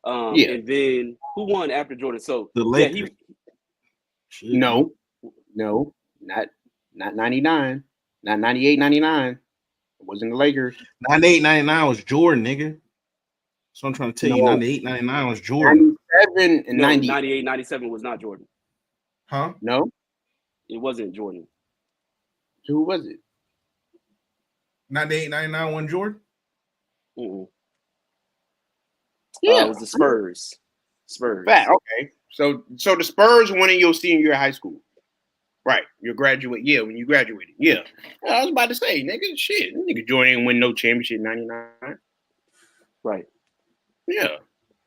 And then who won after Jordan? So the Lakers. No, not 99, not 98, 99. It wasn't the Lakers. 98, 99 was Jordan, nigga. So I'm trying to tell you, 98, 99 was Jordan. 97 and 98, 97 was not Jordan. Huh? No, it wasn't Jordan. So who was it? 98, 99 wasn't Jordan. Yeah, it was the Spurs. Fact, okay. So the Spurs won in your senior year of high school. Right. You graduate. Yeah, when you graduated. Yeah. I was about to say, nigga, shit. Nigga Jordan ain't win no championship in 99. Right. Yeah.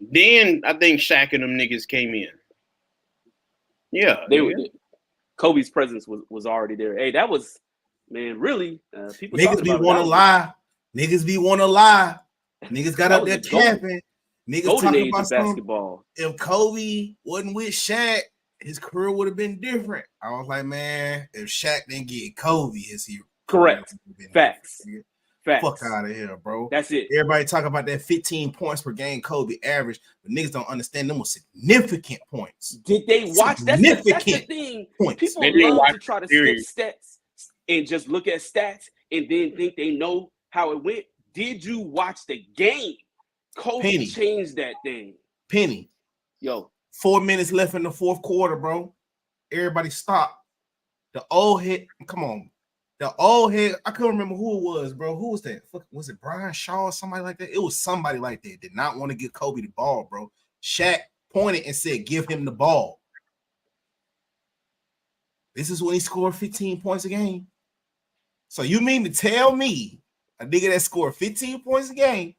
Then I think Shaq and them niggas came in. Yeah. They were. Kobe's presence was already there. Hey, that was, man, really. People niggas be want to lie. Niggas be want to lie. Niggas got up there capping. Niggas talking about basketball. If Kobe wasn't with Shaq, his career would have been different. I was like, man, if Shaq didn't get Kobe, his hero. Correct. Facts. Fuck out of here, bro. That's it. Everybody talk about that 15 points per game Kobe average, but niggas don't understand them was significant points. Did they watch that? That's the thing. Points. People love to try to skip stats and just look at stats and then think they know how it went. Did you watch the game? Kobe changed that thing. Penny. Yo. 4 minutes left in the fourth quarter, bro. Everybody stop. The old head, come on. The old head, I couldn't remember who it was, bro. Who was that? Was it Brian Shaw or somebody like that? It was somebody like that. Did not want to give Kobe the ball, bro. Shaq pointed and said, give him the ball. This is when he scored 15 points a game. So you mean to tell me a nigga that scored 15 points a game,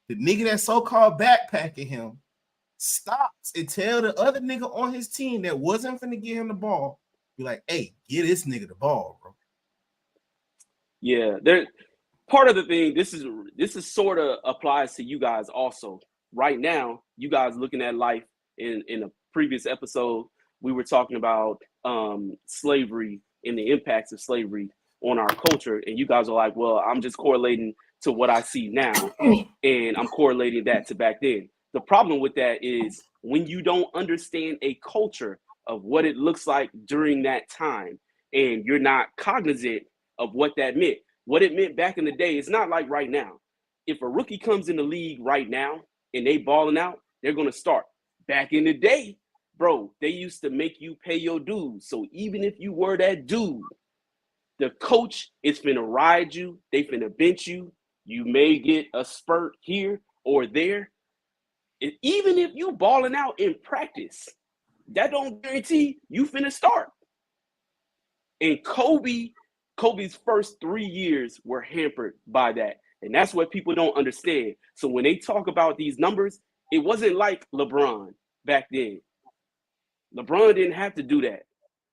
the nigga that so-called backpacking him, stops and tell the other nigga on his team that wasn't finna give him the ball, be like, hey, get this nigga the ball, bro. Yeah, there. Part of the thing, this is sort of applies to you guys also. Right now, you guys looking at life in a previous episode, we were talking about slavery and the impacts of slavery on our culture, and you guys are like, well, I'm just correlating to what I see now, and I'm correlating that to back then. The problem with that is when you don't understand a culture of what it looks like during that time, and you're not cognizant of what that meant. What it meant back in the day, it's not like right now. If a rookie comes in the league right now and they balling out, they're going to start. Back in the day, bro, they used to make you pay your dues. So even if you were that dude, the coach is finna ride you. They finna bench you. You may get a spurt here or there. Even if you balling out in practice, that don't guarantee you finna start. And Kobe's first 3 years were hampered by that. And that's what people don't understand. So when they talk about these numbers, it wasn't like LeBron back then. LeBron didn't have to do that.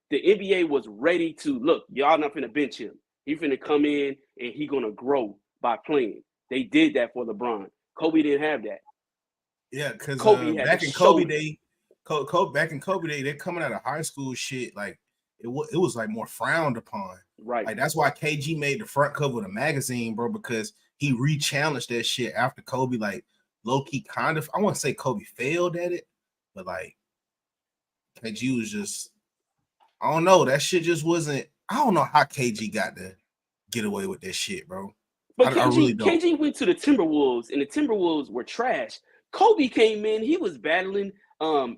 The NBA was ready to, look, y'all not finna bench him. He finna come in and he gonna grow by playing. They did that for LeBron. Kobe didn't have that. Yeah, because back in Kobe day, they're coming out of high school shit. Like, it was like more frowned upon. Right. Like that's why KG made the front cover of the magazine, bro, because he re-challenged that shit after Kobe, like low-key kind of, I wouldn't say Kobe failed at it, but like KG was just, I don't know, that shit just wasn't, I don't know how KG got to get away with that shit, bro. But I really don't. KG went to the Timberwolves, and the Timberwolves were trash. Kobe came in, he was battling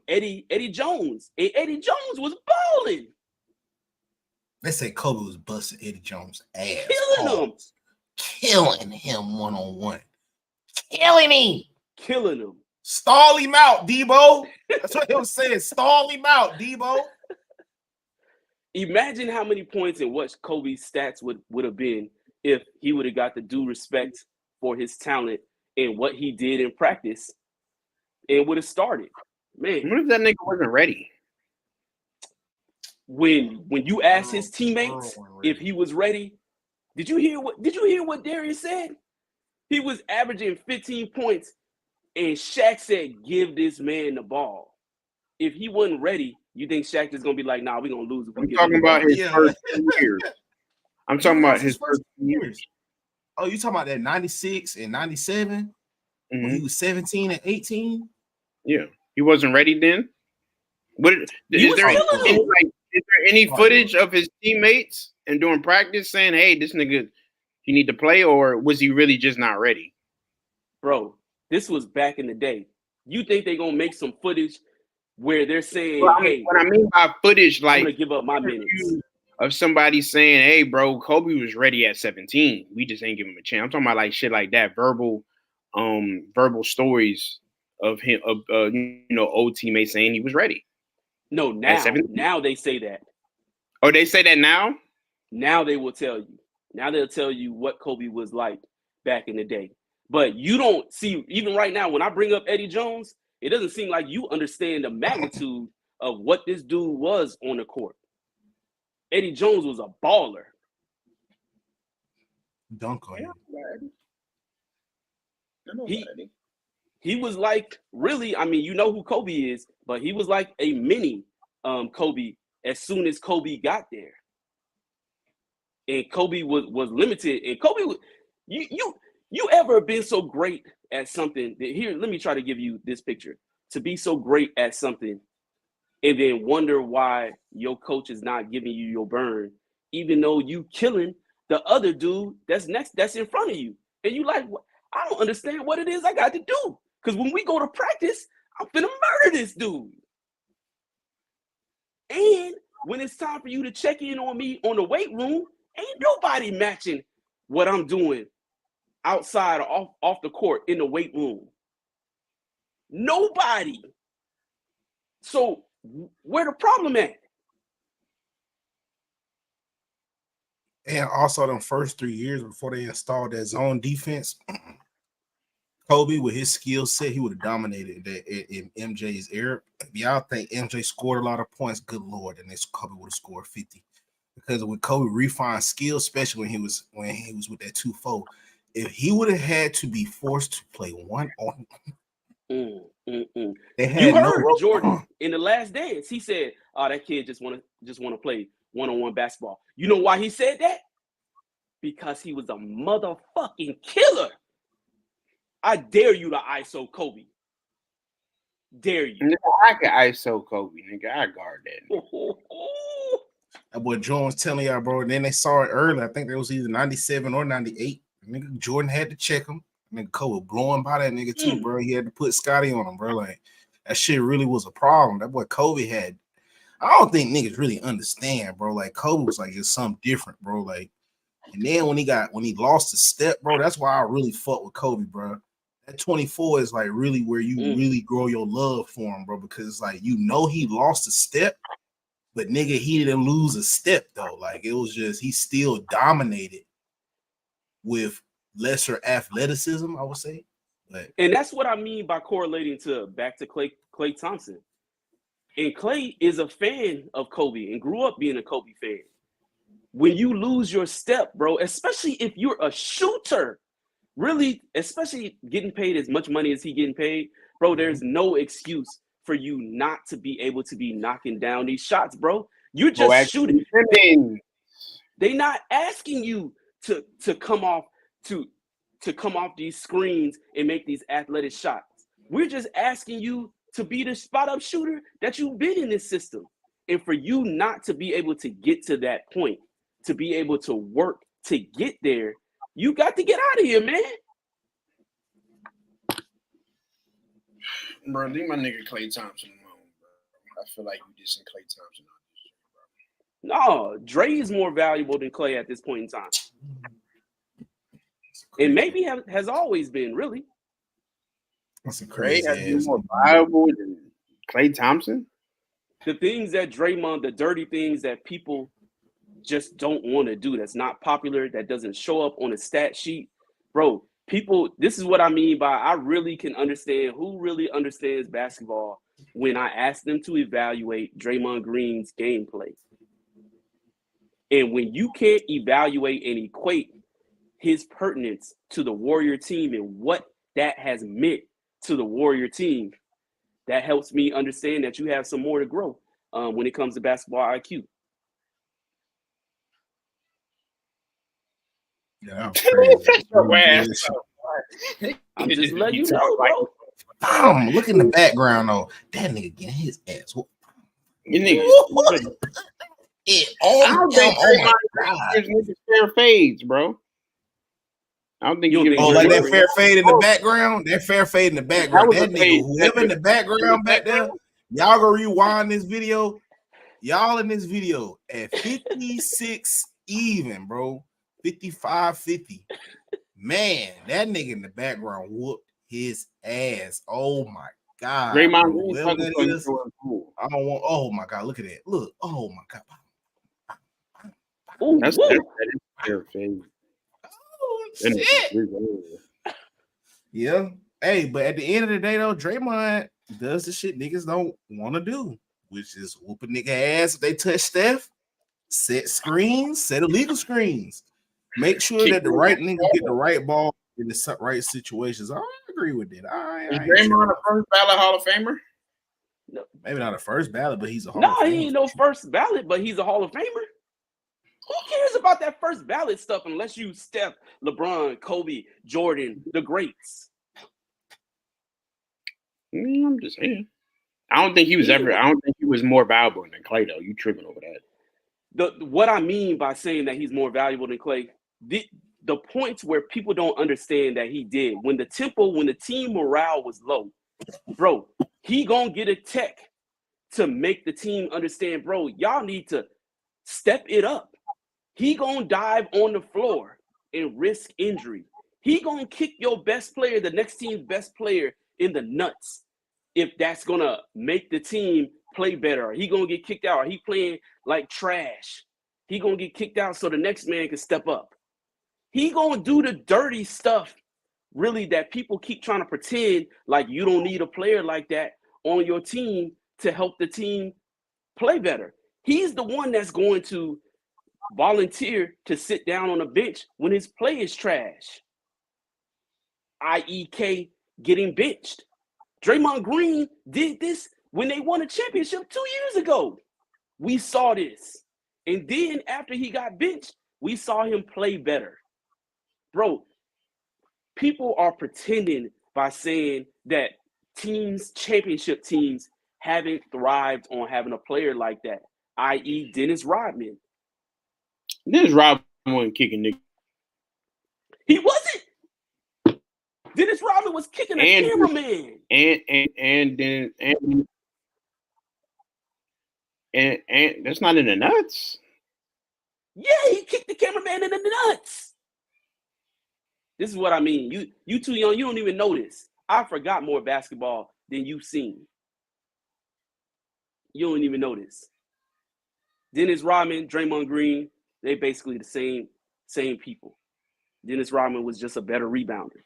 Eddie Jones, and Eddie Jones was balling. They say Kobe was busting Eddie Jones' ass. Killing him one-on-one. Killing him. Stall him out, Debo. That's what he was saying. Stall him out, Debo. Imagine how many points and what Kobe's stats would have been if he would have got the due respect for his talent and what he did in practice and would have started. Man. What if that nigga wasn't ready? When you asked his teammates if he was ready, did you hear what Darius said? He was averaging 15 points, and Shaq said, "Give this man the ball." If he wasn't ready, you think Shaq is gonna be like, "Nah, we're gonna lose." I'm talking about his first 2 years. I'm talking about his first 2 years. Oh, you talking about that 96 and 97 when he was 17 and 18? Yeah, he wasn't ready then. Is there any footage of his teammates and during practice saying, "Hey, this nigga, he need to play," or was he really just not ready? Bro, this was back in the day. You think they're gonna make some footage where they're saying, "Hey," what I mean by footage, like I'm gonna give up my minutes, of somebody saying, "Hey, bro, Kobe was ready at 17. We just ain't give him a chance." I'm talking about like shit like that, verbal stories of him, of old teammates saying he was ready. No, now they say that. Oh, they say that now? Now they will tell you. Now they'll tell you what Kobe was like back in the day. But you don't see, even right now, when I bring up Eddie Jones, it doesn't seem like you understand the magnitude of what this dude was on the court. Eddie Jones was a baller. Dunk on him. He was like, really, I mean, you know who Kobe is, but he was like a mini Kobe as soon as Kobe got there. And Kobe was limited. And Kobe, you ever been so great at something that, here, let me try to give you this picture. To be so great at something and then wonder why your coach is not giving you your burn, even though you killing the other dude that's in front of you. And you like, I don't understand what it is I got to do. Because when we go to practice, I'm finna murder this dude. And when it's time for you to check in on me on the weight room, ain't nobody matching what I'm doing outside or off the court in the weight room. Nobody. So where the problem at? And also them first 3 years before they installed that zone defense, Kobe, with his skill set, he would have dominated that in MJ's era. If y'all think MJ scored a lot of points, good Lord, and this Kobe would have scored 50. Because when Kobe refined skill, especially when he was with that 2-4, if he would have had to be forced to play one on, they had you heard Jordan in The Last Dance. He said, "Oh, that kid just want to play one-on-one basketball." You know why he said that? Because he was a motherfucking killer. I dare you to ISO Kobe. Dare you. Nigga, I can ISO Kobe, nigga. I guard that. That boy Jordan was telling y'all, bro. And then they saw it early. I think it was either 97 or 98. Nigga, Jordan had to check him. Nigga, Kobe blowing by that nigga too, bro. He had to put Scotty on him, bro. Like, that shit really was a problem. That boy Kobe had. I don't think niggas really understand, bro. Like, Kobe was like just something different, bro. Like, and then when he lost the step, bro, that's why I really fuck with Kobe, bro. That 24 is like really where you really grow your love for him, bro, because it's like, you know, he lost a step, but nigga, he didn't lose a step though. Like, it was just, he still dominated with lesser athleticism, I would say. And that's what I mean by correlating back to Klay Thompson. And Klay is a fan of Kobe and grew up being a Kobe fan. When you lose your step, bro, especially if you're a shooter, really, especially getting paid as much money as he getting paid, bro, there's no excuse for you not to be able to be knocking down these shots, bro. You're just shooting. Defending. They're not asking you to come off these screens and make these athletic shots. We're just asking you to be the spot up shooter that you've been in this system. And for you not to be able to get to that point, to be able to work to get there, you got to get out of here, man. Bro, leave my nigga Klay Thompson alone, bro. I feel like you dissing Klay Thompson on this shit, bro. No, Dre is more valuable than Klay at this point in time. And maybe has always been, really. That's a crazy Dre has been more valuable than Klay Thompson? The things that Draymond, the dirty things that people just don't want to do, that's not popular, that doesn't show up on a stat sheet. Bro, people, this is what I mean by I really can understand who really understands basketball when I ask them to evaluate Draymond Green's gameplay. And when you can't evaluate and equate his pertinence to the Warrior team and what that has meant to the Warrior team, that helps me understand that you have some more to grow when it comes to basketball IQ. Yeah, crazy. I'm just letting you know, bro. Look in the background, though. That nigga getting his ass whooped. You nigga. Oh my God. Fair fades, bro. I don't think you like that fair fade in the background. That fair fade in the background. That nigga, whoever in the background back there, y'all go rewind this video. Y'all in this video at 56 even, bro. 55-50. Man, that nigga in the background whooped his ass. Oh my God. Draymond Green, I don't want. Oh my God, look at that. Look. Oh my God. Ooh, that is fair fade. Oh, shit. Yeah. Hey, but at the end of the day, though, Draymond does the shit niggas don't want to do, which is whoop a nigga ass if they touch Steph, set screens, set illegal screens. Make sure that the right nigga get the right ball in the right situations. I agree with that. Is Draymond a first ballot Hall of Famer? No. Maybe not a first ballot, but he's a Hall of Famer. No, he ain't no first ballot, but he's a Hall of Famer. Who cares about that first ballot stuff unless you Steph, LeBron, Kobe, Jordan, the greats? I'm just saying. I don't think he was more valuable than Klay, though. You tripping over that. What I mean by saying that he's more valuable than Klay, the points where people don't understand that he did, when the team morale was low, bro, he gonna get a tech to make the team understand, bro, y'all need to step it up. He gonna dive on the floor and risk injury. He gonna kick your best player, the next team's best player, in the nuts if that's gonna make the team play better. He gonna get kicked out. Or he playing like trash. He gonna get kicked out so the next man can step up. He gonna do the dirty stuff, really, that people keep trying to pretend like you don't need a player like that on your team to help the team play better. He's the one that's going to volunteer to sit down on a bench when his play is trash, i.e. K getting benched. Draymond Green did this when they won a championship 2 years ago. We saw this. And then after he got benched, we saw him play better. Bro, people are pretending by saying that championship teams, haven't thrived on having a player like that, i.e. Dennis Rodman. Dennis Rodman wasn't kicking niggas. He wasn't. Dennis Rodman was kicking a cameraman. And that's not in the nuts. Yeah, he kicked the cameraman in the nuts. This is what I mean. You too young. You don't even know this. I forgot more basketball than you've seen. You don't even know this. Dennis Rodman, Draymond Green, they basically the same people. Dennis Rodman was just a better rebounder.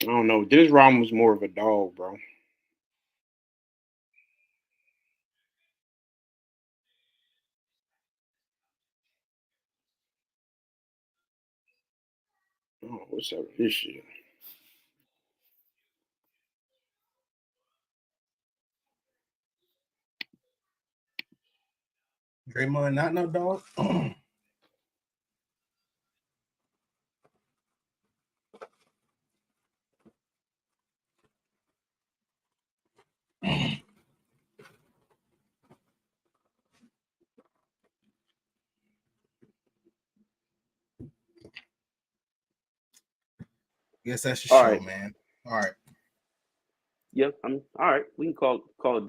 I don't know. Dennis Rodman was more of a dog, bro. Oh, what's up with this shit? Draymond, not no dog. Guess that's your All show, right. man. All right. Yep. I'm all right. We can call it